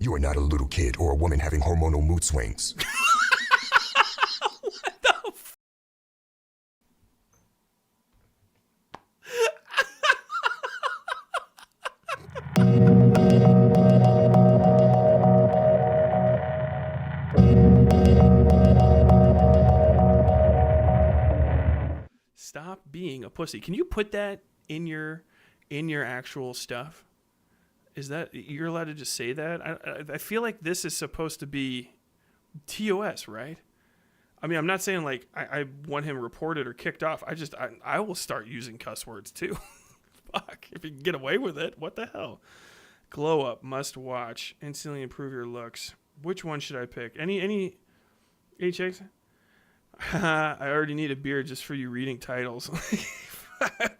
You are not a little kid or a woman having hormonal mood swings. What the f- Stop being a pussy. Can you put that in your actual stuff? Is that you're allowed to just say that? I feel like this is supposed to be TOS, right? I mean, I'm not saying like I want him reported or kicked off. I will start using cuss words too. Fuck, if you can get away with it, what the hell? Glow up, must watch, instantly improve your looks. Which one should I pick? Any HX? I already need a beer just for you reading titles.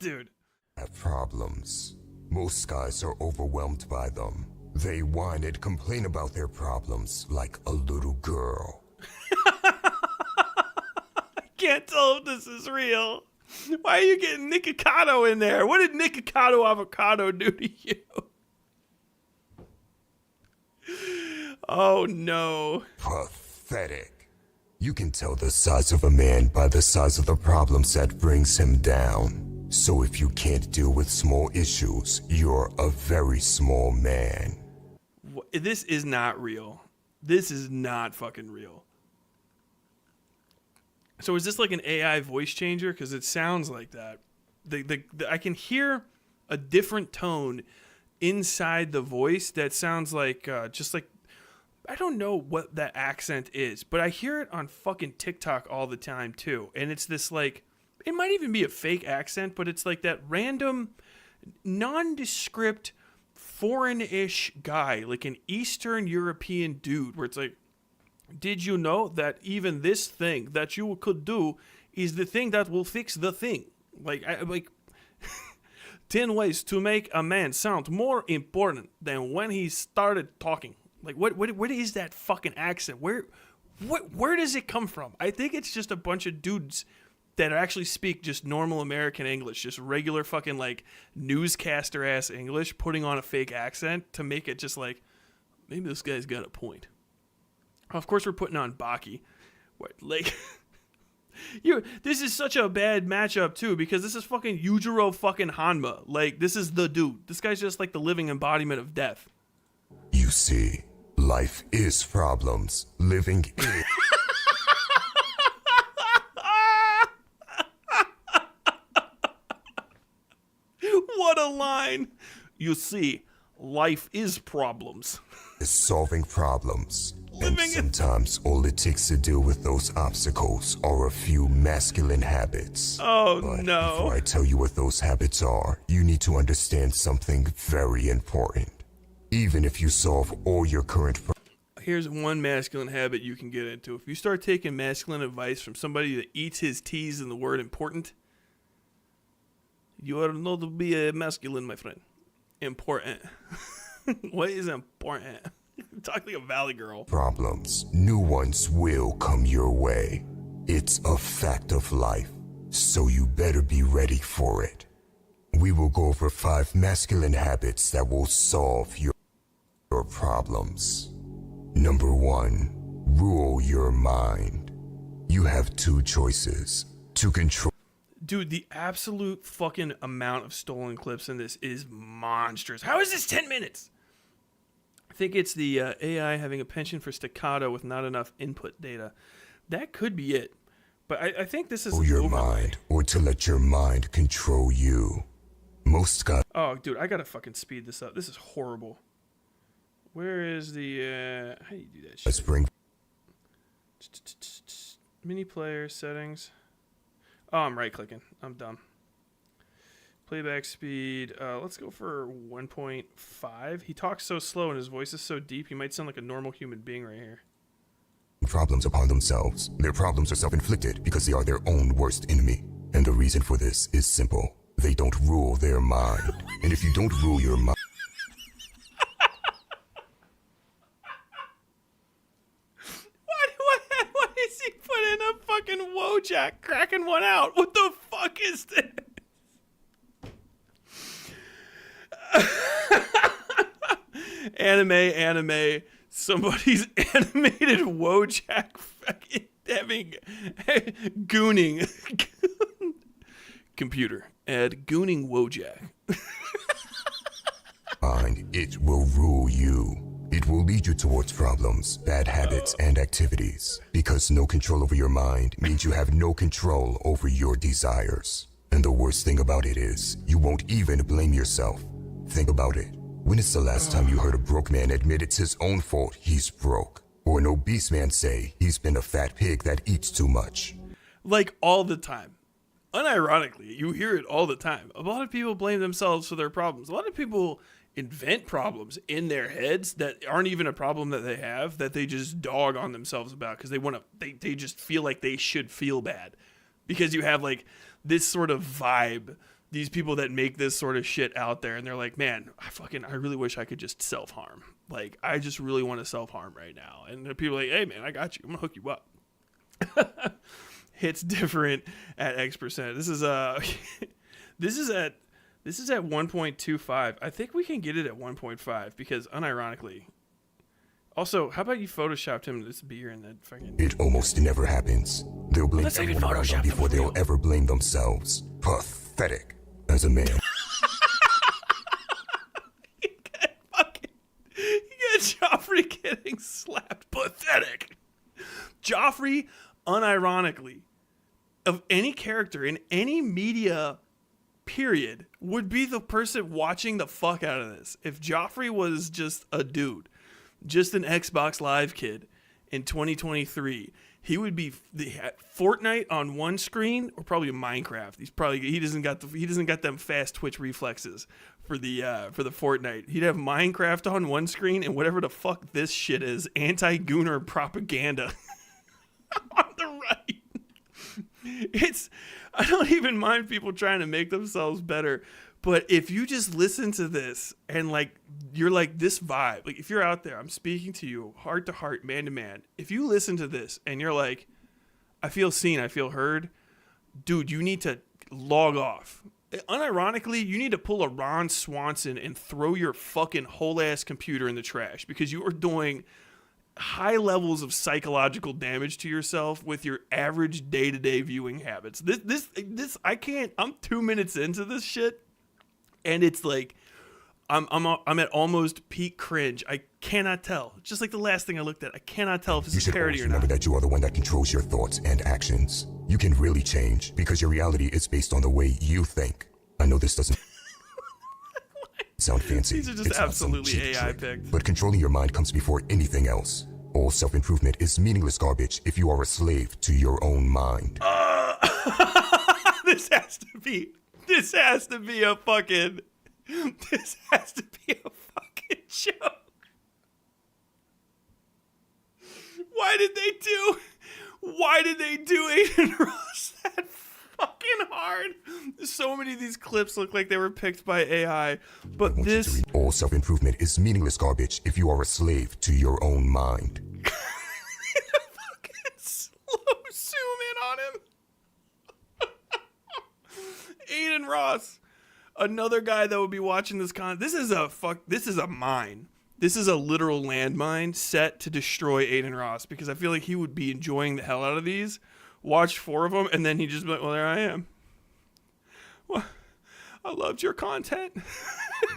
Dude. Have problems. Most guys are overwhelmed by them. They whine and complain about their problems like a little girl. I can't tell if this is real. Why are you getting Nikocado in there? What did Nikocado Avocado do to you? Oh no. Pathetic. You can tell the size of a man by the size of the problems that brings him down. So if you can't deal with small issues, you're a very small man. This is not real. This is not fucking real. So is this like an AI voice changer? Because it sounds like that. I can hear a different tone inside the voice that sounds like just like, I don't know what that accent is, but I hear it on fucking TikTok all the time too. And it's this like, it might even be a fake accent, but it's like that random, nondescript, foreign-ish guy, like an Eastern European dude, where it's like, did you know that even this thing that you could do is the thing that will fix the thing? Like 10 ways to make a man sound more important than when he started talking. Like, what is that fucking accent? Where does it come from? I think it's just a bunch of dudes that actually speak just normal American English, just regular fucking like newscaster ass English, putting on a fake accent to make it just like, maybe this guy's got a point. Of course, we're putting on Baki. What, like, this is such a bad matchup too, because this is fucking Yujiro fucking Hanma. Like, this is the dude. This guy's just like the living embodiment of death. You see, life is problems. Living is... What a line. You see, life is problems. is solving problems. And sometimes all it takes to deal with those obstacles are a few masculine habits. Oh, but no. Before I tell you what those habits are, you need to understand something very important. Even if you solve all your current problems. Here's one masculine habit you can get into. If you start taking masculine advice from somebody that eats his T's in the word important, you are not to be a masculine, my friend. Important. What is important? Talk like a valley girl. Problems, new ones will come your way. It's a fact of life, so you better be ready for it. We will go over 5 masculine habits that will solve your problems. Number 1, rule your mind. You have 2 choices to control. Dude, the absolute fucking amount of stolen clips in this is monstrous. How is this 10 minutes? I think it's the AI having a penchant for staccato with not enough input data. That could be it. But I think this is your mind, or to let your mind control you. Most guys. Oh, dude, I gotta fucking speed this up. This is horrible. Where is the how do you do that shit? Let's bring mini player settings. Oh, I'm right clicking. I'm dumb. Playback speed. Let's go for 1.5. He talks so slow and his voice is so deep, he might sound like a normal human being right here. Problems upon themselves. Their problems are self-inflicted because they are their own worst enemy. And the reason for this is simple. They don't rule their mind. And if you don't rule your mind... Why is he putting a fucking Wojak cracking one out? What the fuck is this? anime. Somebody's animated Wojak fucking having gooning. Computer, add gooning Wojak. Mind, it will rule you. It will lead you towards problems, bad habits, and activities. Because no control over your mind means you have no control over your desires. And the worst thing about it is, you won't even blame yourself. Think about it. When is the last time you heard a broke man admit it's his own fault he's broke? Or an obese man say he's been a fat pig that eats too much? Like, all the time. Unironically, you hear it all the time. A lot of people blame themselves for their problems. A lot of people invent problems in their heads that aren't even a problem that they have, that they just dog on themselves about because they just feel like they should feel bad. Because you have like this sort of vibe, these people that make this sort of shit out there, and they're like, man, I really wish I could just self-harm. Like, I just really want to self-harm right now. And the people are like, hey man, I got you. I'm gonna hook you up. Hits different at X%. This is at 1.25. I think we can get it at 1.5 because unironically. Also, how about you photoshopped him this beer and that fucking... It almost never happens. They'll blame everyone around them before they'll ever blame themselves. Pathetic. As a man. You got Joffrey getting slapped. Pathetic. Joffrey, unironically, of any character in any media period, would be the person watching the fuck out of this. If Joffrey was just a dude, just an Xbox Live kid in 2023, he would be Fortnite on one screen, or probably Minecraft. He doesn't got them fast Twitch reflexes for the Fortnite. He'd have Minecraft on one screen and whatever the fuck this shit is, anti-Gooner propaganda on the right. I don't even mind people trying to make themselves better, but if you just listen to this and like you're like this vibe, like if you're out there, I'm speaking to you heart to heart, man to man. If you listen to this and you're like, I feel seen, I feel heard, dude, you need to log off. Unironically, you need to pull a Ron Swanson and throw your fucking whole ass computer in the trash because you are doing high levels of psychological damage to yourself with your average day-to-day viewing habits. This I can't. I'm 2 minutes into this shit, and it's like I'm at almost peak cringe. I cannot tell. Just like the last thing I looked at, I cannot tell if this is parody or not. Remember that you are the one that controls your thoughts and actions. You can really change because your reality is based on the way you think. I know this doesn't sound fancy. These are just absolutely AI picked. But controlling your mind comes before anything else. All self-improvement is meaningless garbage if you are a slave to your own mind. This has to be a fucking joke. Why did they do Aiden Ross that fucking hard? So many of these clips look like they were picked by AI, but this... All self-improvement is meaningless garbage if you are a slave to your own mind. Fucking slow zoom in on him. Aiden Ross, another guy that would be watching this This is a mine. This is a literal landmine set to destroy Aiden Ross because I feel like he would be enjoying the hell out of these. Watch 4 of them, and then he just be like, well, there I am. Well, I loved your content.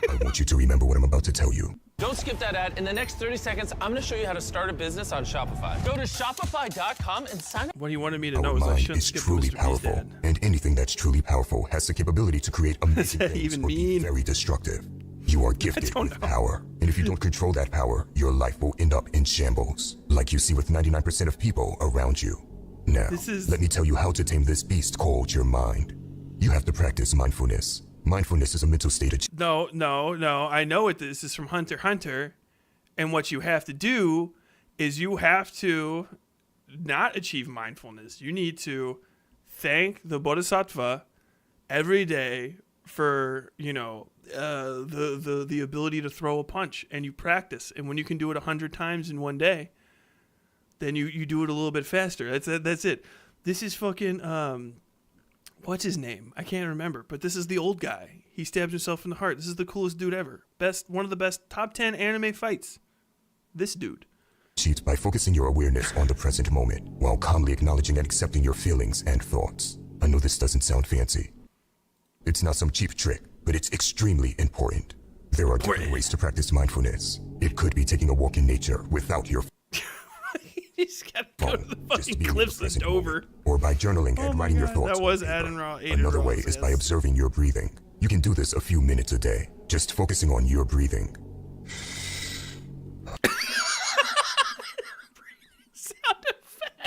I want you to remember what I'm about to tell you. Don't skip that ad. In the next 30 seconds, I'm going to show you how to start a business on Shopify. Go to shopify.com and sign up. What he wanted me to know Our is I mind shouldn't is skip truly Mr. Beast powerful, ad. and anything that's truly powerful has the capability to create amazing that things even or be mean? very destructive. You are gifted don't with know. power, and if you don't control that power, your life will end up in shambles, like you see with 99% of people around you. Now, let me tell you how to tame this beast called your mind. You have to practice mindfulness. Mindfulness is a mental state of... No. I know what this is from Hunter x Hunter. And what you have to do is you have to not achieve mindfulness. You need to thank the Bodhisattva every day for, the ability to throw a punch. And you practice. And when you can do it 100 times in one day, then you do it a little bit faster. That's it. This is fucking... what's his name? I can't remember, but this is the old guy. He stabs himself in the heart. This is the coolest dude ever. One of the best top 10 anime fights. This dude. Cheat by focusing your awareness on the present moment while calmly acknowledging and accepting your feelings and thoughts. I know this doesn't sound fancy. It's not some cheap trick, but it's extremely important. There are different ways to practice mindfulness. It could be taking a walk in nature without your You just gotta go to the just to fucking be in the cliffs of present Dover. moment, or by journaling and my writing your God, thoughts. that was on paper. Aiden Another way Ross, is by yes. observing your breathing. You can do this a few minutes a day, just focusing on your breathing. Sound effect.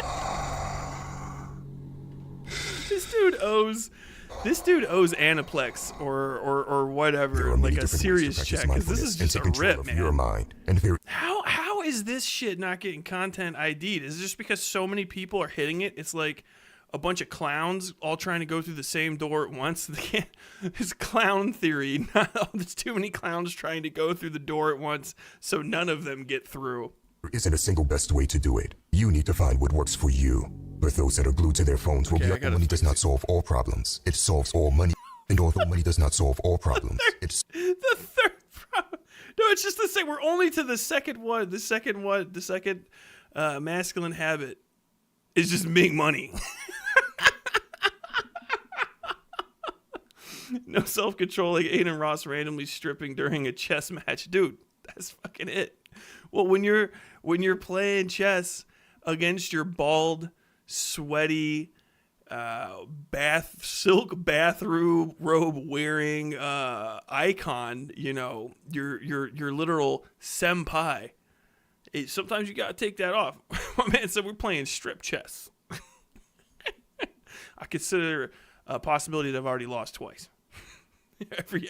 This dude owes Aniplex or whatever, There are like many a different ways serious to practice check, because this mindfulness is and just a take control rip, of man. your mind, and there How is this shit not getting content ID'd? Is it just because so many people are hitting it? It's like a bunch of clowns all trying to go through the same door at once. They can't. It's clown theory. There's too many clowns trying to go through the door at once, so none of them get through. isn't a single best way to do it. You need to find what works for you. But those that are glued to their phones will Okay, be I like, gotta money does not solve all problems. It solves all money. And although money does not solve all problems, it's The third problem. No, it's just the same. We're only to the second one. The second masculine habit is just make money. No self-control, like Aiden Ross randomly stripping during a chess match. Dude, that's fucking it. Well, when you're playing chess against your bald, sweaty, silk bathrobe wearing icon, your literal senpai. Sometimes you gotta take that off. My man said we're playing strip chess. I consider a possibility that I've already lost twice.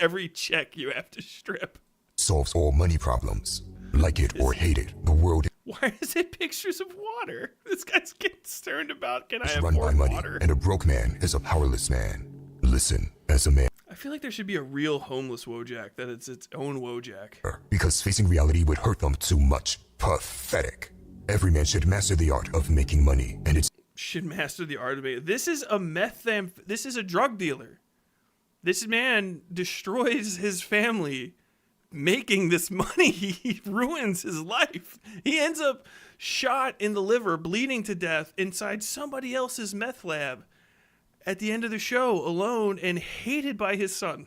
Every check you have to strip. solves all money problems. Like it or hate it, the world Why is it pictures of water? This guy's getting concerned about, can I is have run by more money, water? and a broke man is a powerless man. Listen, as a man, I feel like there should be a real homeless Wojak, that it's its own Wojak. because facing reality would hurt them too much. Pathetic. Every man should master the art of making money, and it's Should master the art of it. This is this is a drug dealer. This man destroys his family making this money. He ruins his life. He ends up shot in the liver, bleeding to death inside somebody else's meth lab at the end of the show, alone and hated by his son.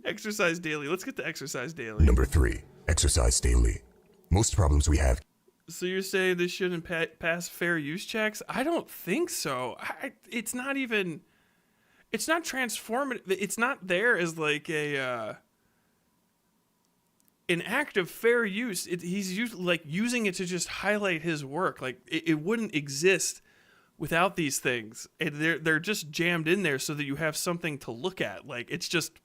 Exercise daily. Let's get to exercise daily. number 3. Exercise daily. Most problems we have So you're saying this shouldn't pass fair use checks? I don't think so. It's not even. It's not transformative. It's not there as like an act of fair use. He's using it to just highlight his work. Like it wouldn't exist without these things. And they're just jammed in there so that you have something to look at. Like it's just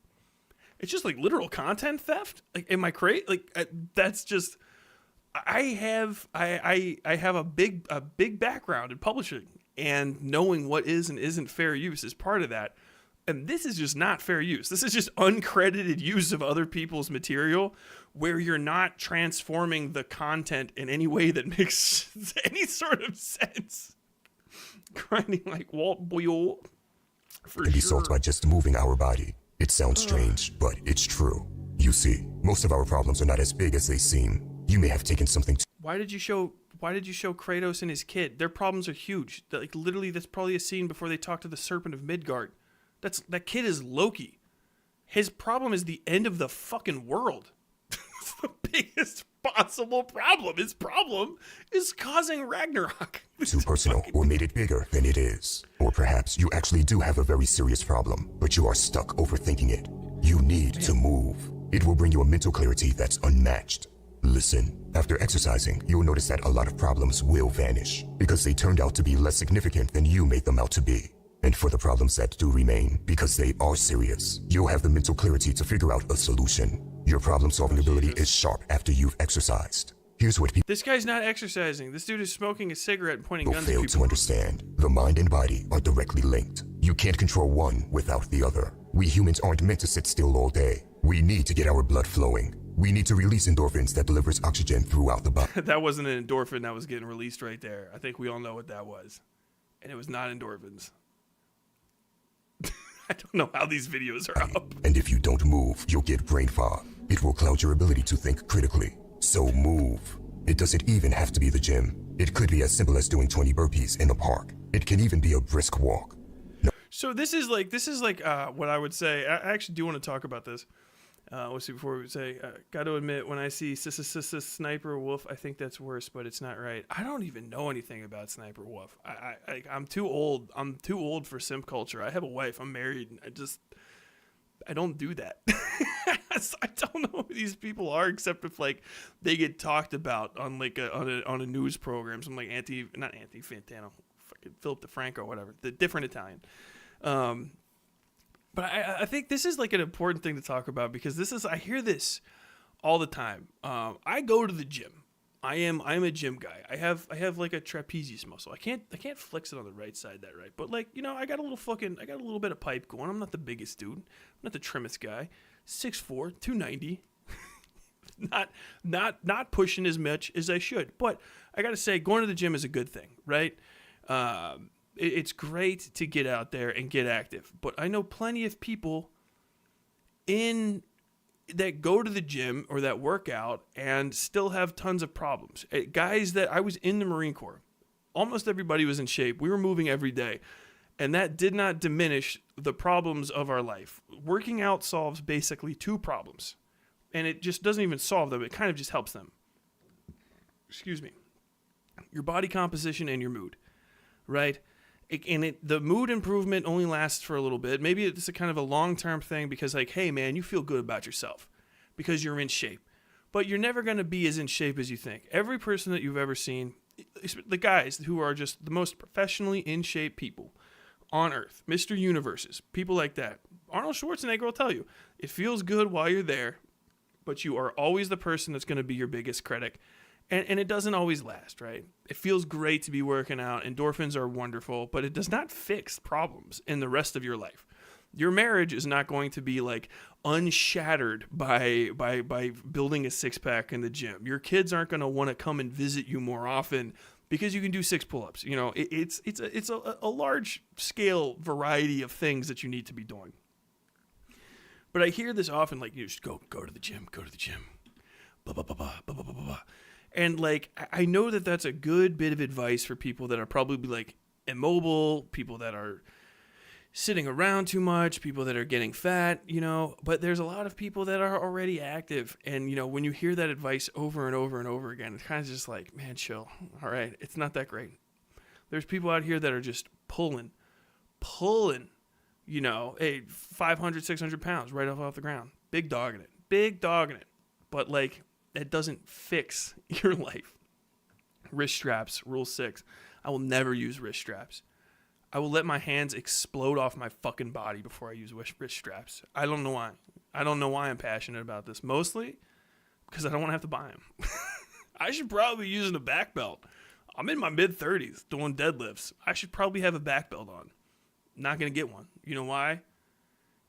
like literal content theft. Like, am I crazy? Like that's just. I have a big background in publishing, and knowing what is and isn't fair use is part of that. And this is just not fair use. This is just uncredited use of other people's material where you're not transforming the content in any way that makes any sort of sense. Grinding like Walt Boyle. For can be sure. solved by just moving our body. It sounds strange, but it's true. You see, most of our problems are not as big as they seem. You may have taken something Why did you show Kratos and his kid? Their problems are huge. Like literally, that's probably a scene before they talk to the Serpent of Midgard. That kid is Loki. His problem is the end of the fucking world. It's the biggest possible problem. His problem is causing Ragnarok. too personal or made it bigger than it is. Or perhaps you actually do have a very serious problem, but you are stuck overthinking it. You need to move. It will bring you a mental clarity that's unmatched. Listen, after exercising, you'll notice that a lot of problems will vanish because they turned out to be less significant than you made them out to be. And for the problems that do remain, because they are serious, you'll have the mental clarity to figure out a solution. Your problem-solving ability is sharp after you've exercised. Here's what people This guy's not exercising. This dude is smoking a cigarette and pointing guns at fail to people. understand. The mind and body are directly linked. You can't control one without the other. We humans aren't meant to sit still all day. We need to get our blood flowing. We need to release endorphins that delivers oxygen throughout the body. That wasn't an endorphin that was getting released right there. I think we all know what that was. And it was not endorphins. I don't know how these videos are up. And if you don't move, you'll get brain fog. It will cloud your ability to think critically. So move. It doesn't even have to be the gym. It could be as simple as doing 20 burpees in a park. It can even be a brisk walk. So this is like what I would say. I actually do want to talk about this. Let's see, before we say, got to admit, when I see Sniper Wolf, I think that's worse, but it's not right. I don't even know anything about Sniper Wolf. I'm too old. I'm too old for simp culture. I have a wife. I'm married. I don't do that. I don't know who these people are, except if like they get talked about on like on a news program. Some like not Anthony Fantano, fucking Philip DeFranco, whatever, the different Italian. But I think this is like an important thing to talk about because I hear this all the time. I go to the gym. I'm a gym guy. I have like a trapezius muscle. I can't flex it on the right side that right. But like, I got a little bit of pipe going. I'm not the biggest dude. I'm not the trimmest guy. 6'4", 290. not pushing as much as I should. But I got to say, going to the gym is a good thing, right? It's great to get out there and get active. But I know plenty of people that go to the gym or that work out and still have tons of problems. Guys that I was in the Marine Corps, almost everybody was in shape. We were moving every day. And that did not diminish the problems of our life. Working out solves basically two problems. And it just doesn't even solve them. It kind of just helps them. Excuse me. Your body composition and your mood, right? The mood improvement only lasts for a little bit. Maybe it's a kind of a long-term thing because like, hey man, you feel good about yourself because you're in shape. But you're never going to be as in shape as you think. Every person that you've ever seen, the guys who are just the most professionally in shape people on earth, Mr. Universes, people like that, Arnold Schwarzenegger will tell you, it feels good while you're there, but you are always the person that's going to be your biggest critic. And it doesn't always last, right? It feels great to be working out. Endorphins are wonderful, but it does not fix problems in the rest of your life. Your marriage is not going to be like unshattered by building a six-pack in the gym. Your kids aren't going to want to come and visit you more often because you can do 6 pull-ups. It's a large scale variety of things that you need to be doing. But I hear this often, like, you just go to the gym, blah, blah, blah, blah, blah, blah, blah, blah. And like, I know that that's a good bit of advice for people that are probably like immobile, people that are sitting around too much, people that are getting fat, but there's a lot of people that are already active. And, when you hear that advice over and over and over again, it's kind of just like, man, chill. All right. It's not that great. There's people out here that are just pulling, 500, 600 pounds right off the ground. Big dog in it. But like, that doesn't fix your life. Wrist straps, rule 6. I will never use wrist straps. I will let my hands explode off my fucking body before I use wrist straps. I don't know why. I don't know why I'm passionate about this. Mostly because I don't want to have to buy them. I should probably be using a back belt. I'm in my mid-30s doing deadlifts. I should probably have a back belt on. Not going to get one. You know why?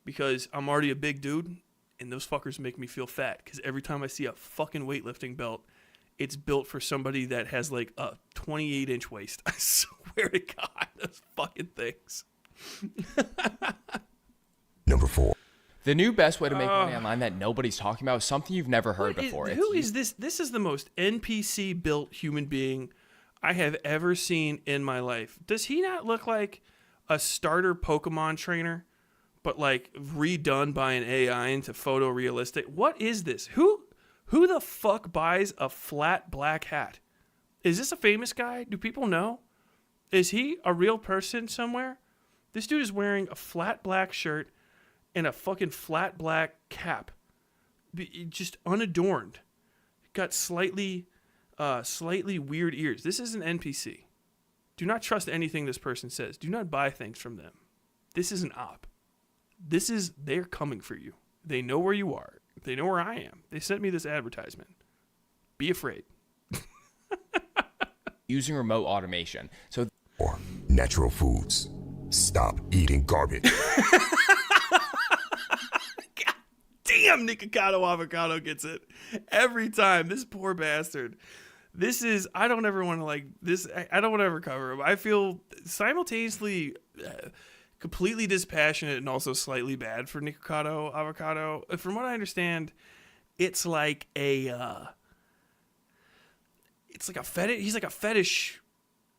Because I'm already a big dude. And those fuckers make me feel fat because every time I see a fucking weightlifting belt, it's built for somebody that has like a 28-inch waist. I swear to God, those fucking things. Number 4. The new best way to make money online that nobody's talking about is something you've never heard before. Who is this? This is the most NPC-built human being I have ever seen in my life. Does he not look like a starter Pokemon trainer? But like redone by an AI into photorealistic. What is this? Who the fuck buys a flat black hat? Is this a famous guy? Do people know? Is he a real person somewhere? This dude is wearing a flat black shirt and a fucking flat black cap. Just unadorned. Got slightly weird ears. This is an NPC. Do not trust anything this person says. Do not buy things from them. This is an op. They're coming for you. They know where you are. They know where I am. They sent me this advertisement. Be afraid. Using remote automation. So Or natural foods. Stop eating garbage. God damn, Nikocado Avocado gets it. Every time. This poor bastard. I don't ever want to like this. I don't want to ever cover him. I feel simultaneously completely dispassionate and also slightly bad for Nikocado avocado. From what I understand, it's like a fetish. He's like a fetish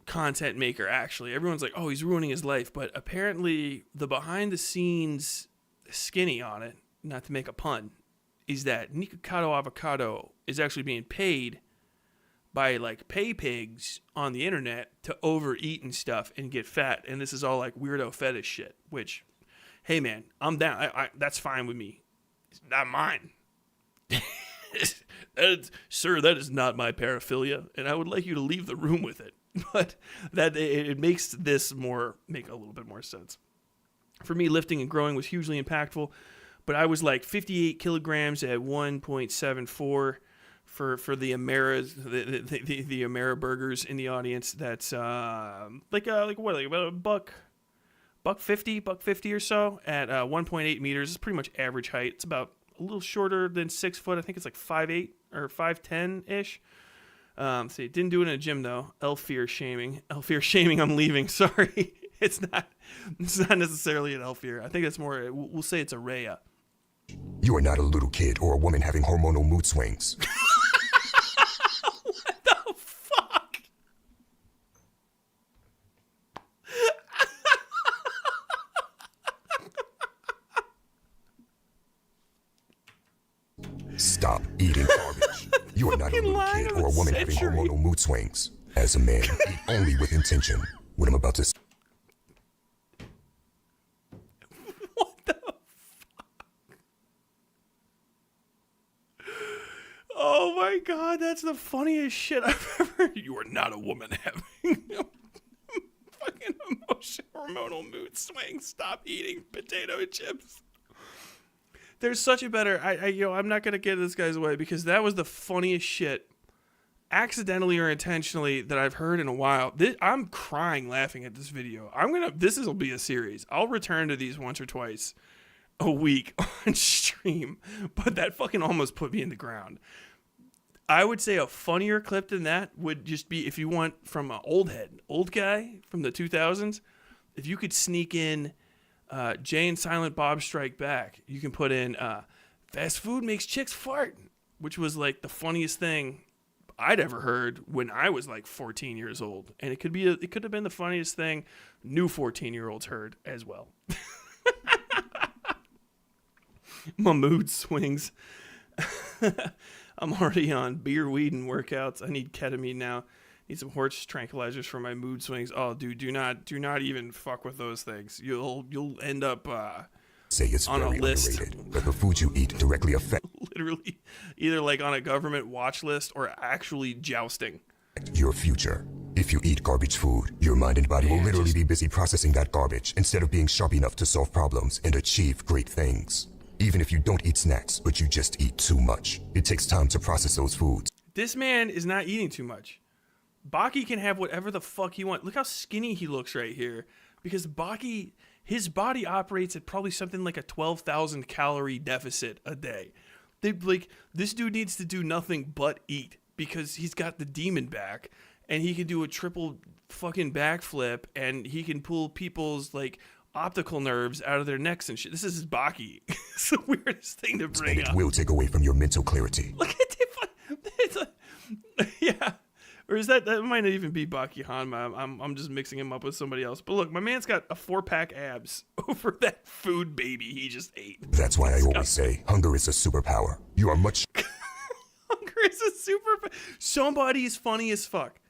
content maker, actually. Everyone's like, oh, he's ruining his life. But apparently the behind the scenes skinny on it, not to make a pun, is that Nikocado avocado is actually being paid by like pay pigs on the internet to overeat and stuff and get fat. And this is all like weirdo fetish shit, which, hey man, I'm down. That's fine with me. It's not mine. Sir, that is not my paraphilia, and I would like you to leave the room with it. But that it makes this make a little bit more sense. For me, lifting and growing was hugely impactful, but I was like 58 kilograms at 1.74 for the Amaras, the Amara burgers in the audience. That's about a buck 50 or so at 1.8 meters. It's pretty much average height. It's about a little shorter than 6 foot. I think it's like 5'8" or 5'10" ish. See, didn't do it in a gym though. Elfear shaming. I'm leaving. Sorry, it's not necessarily an Elfear. I think it's more. We'll say it's a Rhea. You are not a little kid or a woman having hormonal mood swings. What the fuck? Stop eating garbage. You are not a little kid or a woman having hormonal mood swings. As a man, eat only with intention. What I'm about to say. What the fuck? Oh my god, that's the funniest shit I've ever. You are not a woman having fucking hormonal mood swings. Stop eating potato chips. There's such a better. I'm not gonna get this guy's way because that was the funniest shit, accidentally or intentionally, that I've heard in a while. I'm crying laughing at this video. This will be a series. I'll return to these once or twice a week on stream, but that fucking almost put me in the ground. I would say a funnier clip than that would just be if you want from an old guy from the 2000s. If you could sneak in Jay and Silent Bob Strike Back, you can put in fast food makes chicks fart, which was like the funniest thing I'd ever heard when I was like 14 years old. And it could have been the funniest thing new 14-year-olds heard as well. My mood swings. I'm already on beer, weed, and workouts. I need ketamine now. Need some horse tranquilizers for my mood swings. Oh, dude, do not even fuck with those things. You'll end up Say it's on very a list. underrated, but the food you eat directly affects Literally, either like on a government watch list or actually jousting. your future. If you eat garbage food, your mind and body will literally be busy processing that garbage instead of being sharp enough to solve problems and achieve great things. Even if you don't eat snacks, but you just eat too much, it takes time to process those foods. This man is not eating too much. Baki can have whatever the fuck he wants. Look how skinny he looks right here. Because Baki, his body operates at probably something like a 12,000 calorie deficit a day. This dude needs to do nothing but eat because he's got the demon back and he can do a triple fucking backflip and he can pull people's like optical nerves out of their necks and shit. This is his Baki. It's the weirdest thing to bring And it up. will take away from your mental clarity. Look at it. Yeah. Or is that might not even be Baki Hanma. I'm just mixing him up with somebody else. But look, my man's got a 4-pack abs over that food baby he just ate. That's why I always say, hunger is a superpower. You are much Hunger is a super. Somebody is funny as fuck.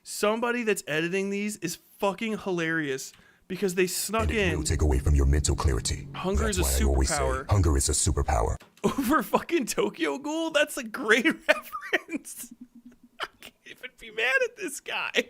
Somebody that's editing these is fucking hilarious because they snuck and it in will take away from your mental clarity. Hunger That's is a why I always say, superpower. hunger is a superpower. over fucking Tokyo Ghoul. That's a great reference. I can't even be mad at this guy.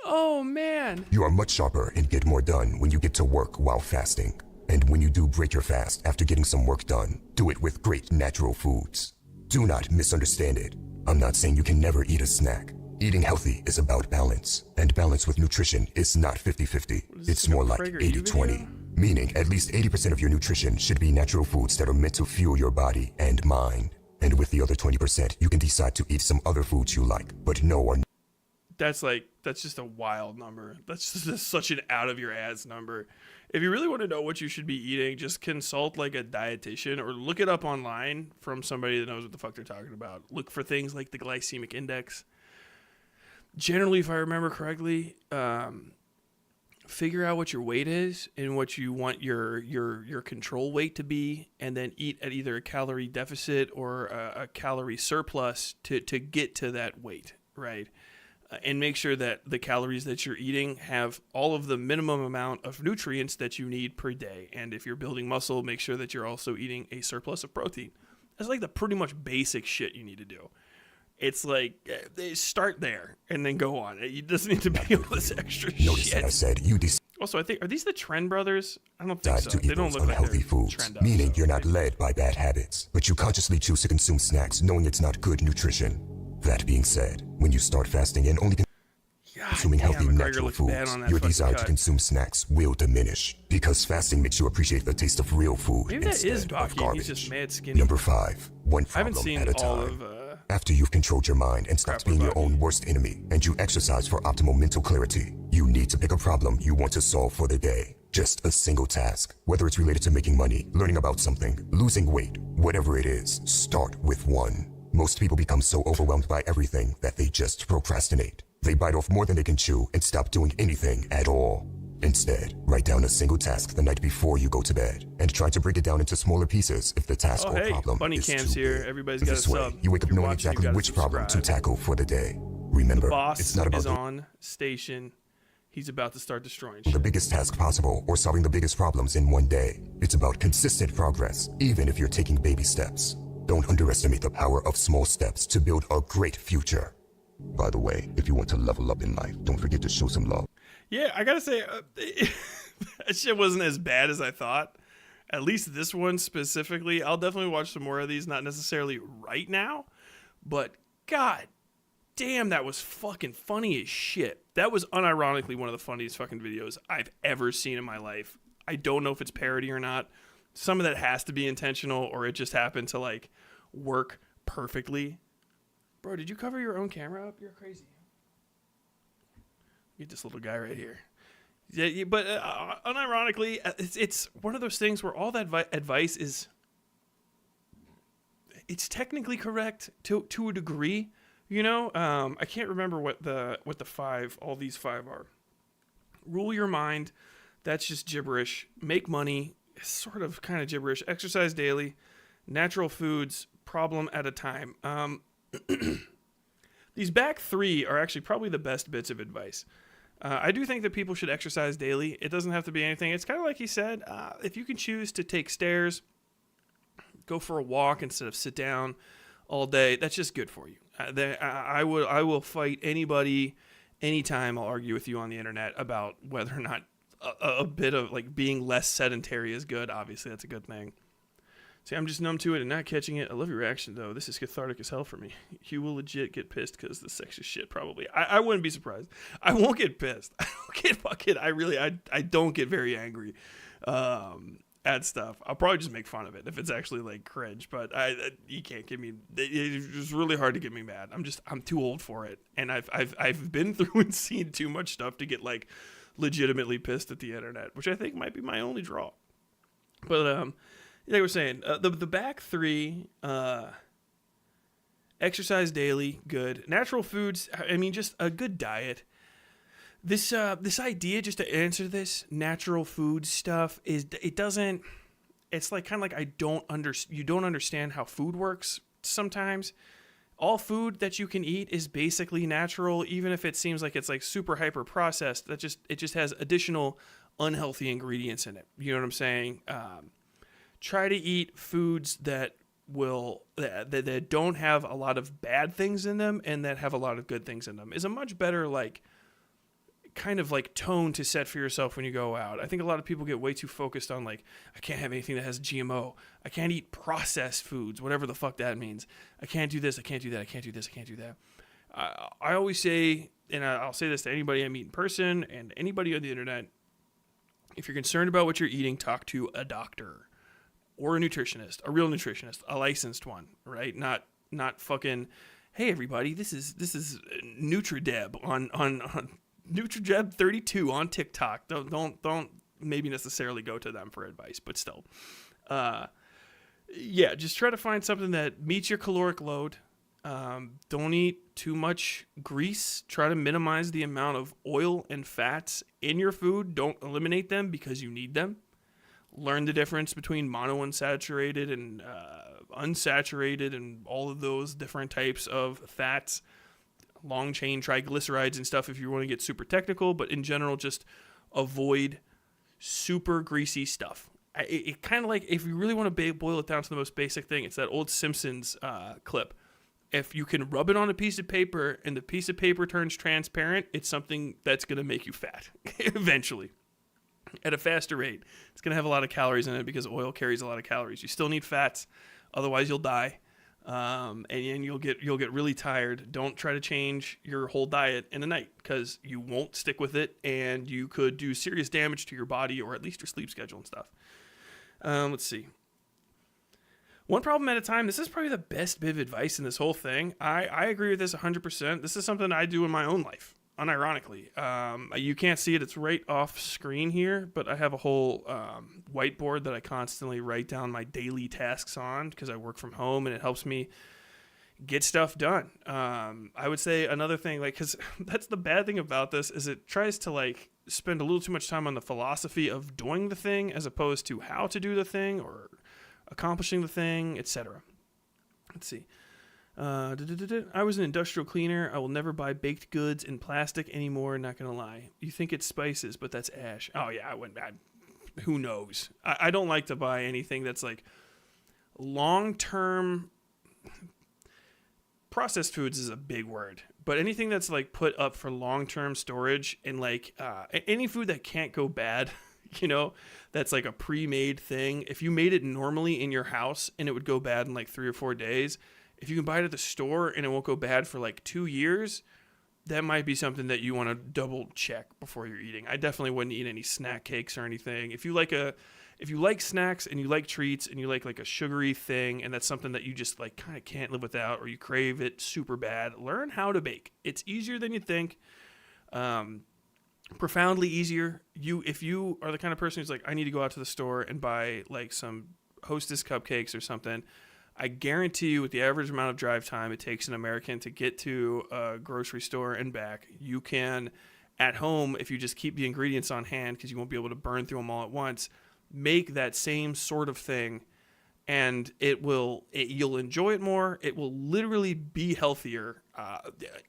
Oh man. You are much sharper and get more done when you get to work while fasting. And when you do break your fast after getting some work done, do it with great natural foods. Do not misunderstand it. I'm not saying you can never eat a snack. Eating healthy is about balance, and balance with nutrition is not 50-50. It's more like 80-20, meaning at least 80% of your nutrition should be natural foods that are meant to fuel your body and mind. And with the other 20%, you can decide to eat some other foods you like, but no or That's just a wild number. That's just such an out of your ass number. If you really want to know what you should be eating, just consult like a dietitian or look it up online from somebody that knows what the fuck they're talking about. Look for things like the glycemic index. Generally, if I remember correctly, figure out what your weight is and what you want your control weight to be, and then eat at either a calorie deficit or a calorie surplus to get to that weight, right? And make sure that the calories that you're eating have all of the minimum amount of nutrients that you need per day. And if you're building muscle, make sure that you're also eating a surplus of protein. That's like the pretty much basic shit you need to do. It's like, start there and then go on. It doesn't need to be all this extra Notice shit. that I said you Also, I think, are these the Trend Brothers? I don't think decide so. to They eat don't those look like unhealthy they're foods, Trend meaning Brothers, you're not right? led by bad habits, but you consciously choose to consume snacks knowing it's not good nutrition. That being said, when you start fasting and only consuming healthy McGregor natural looks bad foods, on that your fucking desire to cut. consume snacks will diminish because fasting makes you appreciate the taste of real food Maybe that instead is of Baki. garbage. He's just mad skinny. Number 5, one I haven't problem seen at a all time. of. After you've controlled your mind and stopped Crap being your about own worst enemy, and you exercise for optimal mental clarity, you need to pick a problem you want to solve for the day. Just a single task. Whether it's related to making money, learning about something, losing weight, whatever it is, start with one. Most people become so overwhelmed by everything that they just procrastinate. They bite off more than they can chew and stop doing anything at all. Instead, write down a single task the night before you go to bed and try to break it down into smaller pieces if the task or hey, problem Bunny is Cam's too here. big. Everybody's got a This way, sub. you wake up If you're knowing watching, you exactly gotta which problem to subscribe. tackle for the day. Remember, Boss it's not about is doing on station. He's about to start destroying the shit. biggest task possible or solving the biggest problems in one day. It's about consistent progress, even if you're taking baby steps. Don't underestimate the power of small steps to build a great future. By the way, if you want to level up in life, don't forget to show some love. Yeah, I gotta say, that shit wasn't as bad as I thought. At least this one specifically. I'll definitely watch some more of these, not necessarily right now, but god damn, that was fucking funny as shit. That was unironically one of the funniest fucking videos I've ever seen in my life. I don't know if it's parody or not. Some of that has to be intentional, or it just happened to like work perfectly. Bro, did you cover your own camera up? You're crazy. Get this little guy right here. Yeah, but unironically, it's one of those things where all that advice is, it's technically correct to a degree. You know, I can't remember what the all these five are. Rule your mind. That's just gibberish. Make money. Sort of kind of gibberish. Exercise daily. Natural foods. Problem at a time. These back three are actually probably the best bits of advice. I do think that people should exercise daily. It doesn't have to be anything. It's kind of like he said, if you can choose to take stairs, go for a walk instead of sit down all day, that's just good for you. I will fight anybody, anytime. I'll argue with you on the internet about whether or not a bit of like being less sedentary is good. Obviously, that's a good thing. See, I'm just numb to it and not catching it. I love your reaction, though. This is cathartic as hell for me. You will legit get pissed because the sexist shit, probably. I wouldn't be surprised. I won't get pissed. I don't get fucking... I don't get very angry at stuff. I'll probably just make fun of it if it's actually, like, cringe. But you can't get me... It's really hard to get me mad. I'm too old for it. And I've been through and seen too much stuff to get, like, legitimately pissed at the internet, which I think might be my only draw. But, like we're saying, the back three, exercise daily, good. Natural foods, I mean, just a good diet. This idea, just to answer this, natural food stuff, it's like kind of like you don't understand how food works sometimes. All food that you can eat is basically natural, even if it seems like it's like super hyper processed. It just has additional unhealthy ingredients in it. You know what I'm saying? Try to eat foods that don't have a lot of bad things in them and that have a lot of good things in them is a much better like kind of like tone to set for yourself when you go out. I think a lot of people get way too focused on like, I can't have anything that has GMO. I can't eat processed foods, whatever the fuck that means. I can't do this. I can't do that. I can't do this. I can't do that. I always say, and I'll say this to anybody I meet in person and anybody on the internet, if you're concerned about what you're eating, talk to a doctor. Or a nutritionist, a real nutritionist, a licensed one, right? Not fucking Hey everybody, this is NutriDeb on NutriDeb 32 on TikTok. Don't maybe necessarily go to them for advice, but still. Yeah, just try to find something that meets your caloric load. Don't eat too much grease. Try to minimize the amount of oil and fats in your food. Don't eliminate them because you need them. Learn the difference between monounsaturated and unsaturated and all of those different types of fats, long chain triglycerides and stuff if you want to get super technical, but in general, just avoid super greasy stuff. It kind of like, if you really want to boil it down to the most basic thing, it's that old Simpsons clip. If you can rub it on a piece of paper and the piece of paper turns transparent, it's something that's going to make you fat eventually. At a faster rate. It's going to have a lot of calories in it because oil carries a lot of calories. You still need fats, otherwise you'll die, and you'll get really tired. Don't try to change your whole diet in a night because you won't stick with it, and you could do serious damage to your body or at least your sleep schedule and stuff. Let's see. One problem at a time. This is probably the best bit of advice in this whole thing. I agree with this 100%. This is something I do in my own life. Unironically, you can't see it. It's right off screen here, but I have a whole whiteboard that I constantly write down my daily tasks on because I work from home and it helps me get stuff done. I would say another thing, like, because that's the bad thing about this is it tries to like spend a little too much time on the philosophy of doing the thing as opposed to how to do the thing or accomplishing the thing, etc. Let's see. I was an industrial cleaner. I will never buy baked goods in plastic anymore. Not gonna lie. You think it's spices, but that's ash. Oh yeah, I wouldn't. Who knows? I don't like to buy anything that's like long-term. Processed foods is a big word, but anything that's like put up for long-term storage and like any food that can't go bad. You know, that's like a pre-made thing. If you made it normally in your house and it would go bad in like 3 or 4 days. If you can buy it at the store and it won't go bad for like 2 years, that might be something that you want to double check before you're eating. I definitely wouldn't eat any snack cakes or anything. If you like snacks and you like treats and you like a sugary thing and that's something that you just like kind of can't live without or you crave it super bad, learn how to bake. It's easier than you think. Profoundly easier. If you are the kind of person who's like, I need to go out to the store and buy like some Hostess cupcakes or something, I guarantee you with the average amount of drive time it takes an American to get to a grocery store and back, you can, at home, if you just keep the ingredients on hand because you won't be able to burn through them all at once, make that same sort of thing and you'll enjoy it more. It will literally be healthier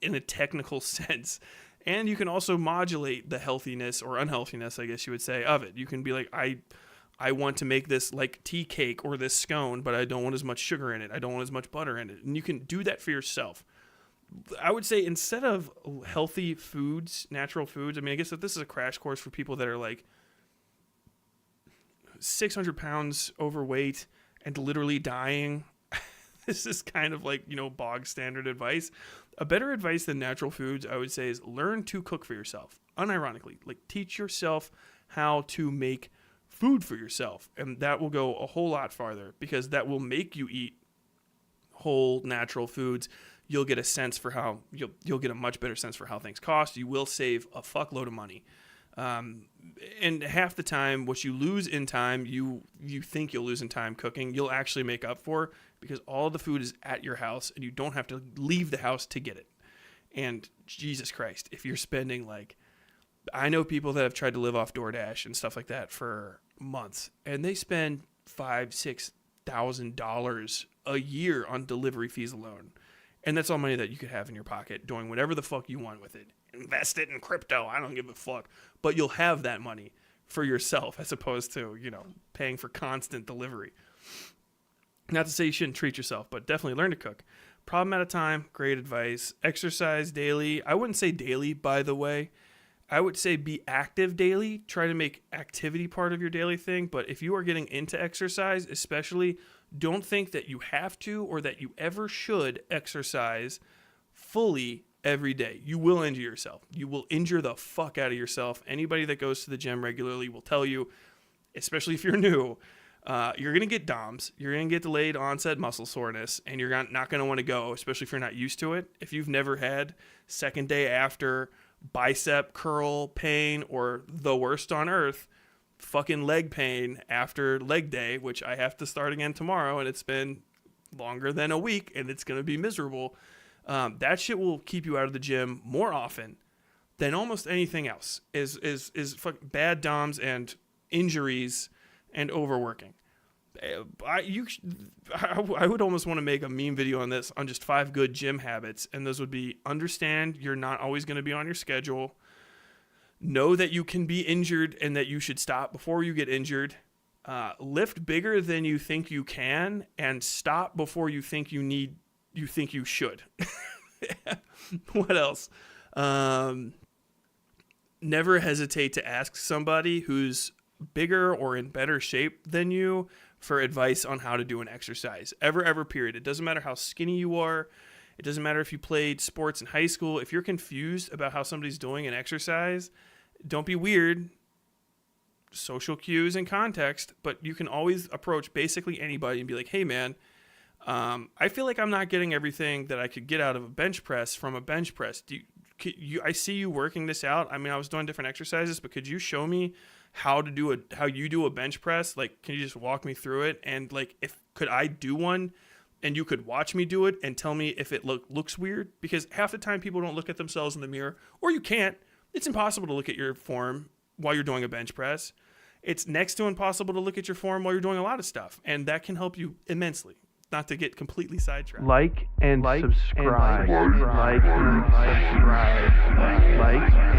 in a technical sense. And you can also modulate the healthiness or unhealthiness, I guess you would say, of it. You can be like, I want to make this like tea cake or this scone, but I don't want as much sugar in it. I don't want as much butter in it. And you can do that for yourself. I would say instead of healthy foods, natural foods, I mean, I guess if this is a crash course for people that are like 600 pounds overweight and literally dying, this is kind of like, bog standard advice. A better advice than natural foods, I would say, is learn to cook for yourself. Unironically, like teach yourself how to make food for yourself, and that will go a whole lot farther because that will make you eat whole natural foods. You'll get a sense for how you'll get a much better sense for how things cost. You will save a fuckload of money, and half the time, what you lose in time, you think you'll lose in time cooking, you'll actually make up for because all the food is at your house and you don't have to leave the house to get it. And Jesus Christ, if you're spending I know people that have tried to live off DoorDash and stuff like that for months, and they spend $5,000-$6,000 a year on delivery fees alone. And that's all money that you could have in your pocket doing whatever the fuck you want with it. Invest it in crypto. I don't give a fuck. But you'll have that money for yourself as opposed to, paying for constant delivery. Not to say you shouldn't treat yourself, but definitely learn to cook. Problem at a time. Great advice. Exercise daily. I wouldn't say daily, by the way. I would say be active daily. Try to make activity part of your daily thing. But if you are getting into exercise, especially, don't think that you have to or that you ever should exercise fully every day. You will injure yourself. You will injure the fuck out of yourself. Anybody that goes to the gym regularly will tell you, especially if you're new, You're going to get DOMS. You're going to get delayed onset muscle soreness, and you're not going to want to go, especially if you're not used to it. If you've never had second day after bicep curl pain, or the worst on earth, fucking leg pain after leg day, which I have to start again tomorrow, and it's been longer than a week, and it's going to be miserable. That shit will keep you out of the gym more often than almost anything else. Is bad DOMs and injuries and overworking. I would almost want to make a meme video on this, on just 5 good gym habits, and those would be: understand you're not always going to be on your schedule. Know that you can be injured and that you should stop before you get injured. Lift bigger than you think you can, and stop before you think you should. What else? Never hesitate to ask somebody who's bigger or in better shape than you for advice on how to do an exercise. Ever, period. It doesn't matter how skinny you are. It doesn't matter if you played sports in high school. If you're confused about how somebody's doing an exercise, don't be weird. Social cues and context, but you can always approach basically anybody and be like, hey man, I feel like I'm not getting everything that I could get out of a bench press from a bench press. I see you working this out. I mean, I was doing different exercises, but could you show me how you do a bench press? Like, can you just walk me through it? And like, could I do one and you could watch me do it and tell me if it looks weird? Because half the time people don't look at themselves in the mirror, or you can't. It's impossible to look at your form while you're doing a bench press. It's next to impossible to look at your form while you're doing a lot of stuff. And that can help you immensely. Not to get completely sidetracked. Like and subscribe. Like and subscribe. Like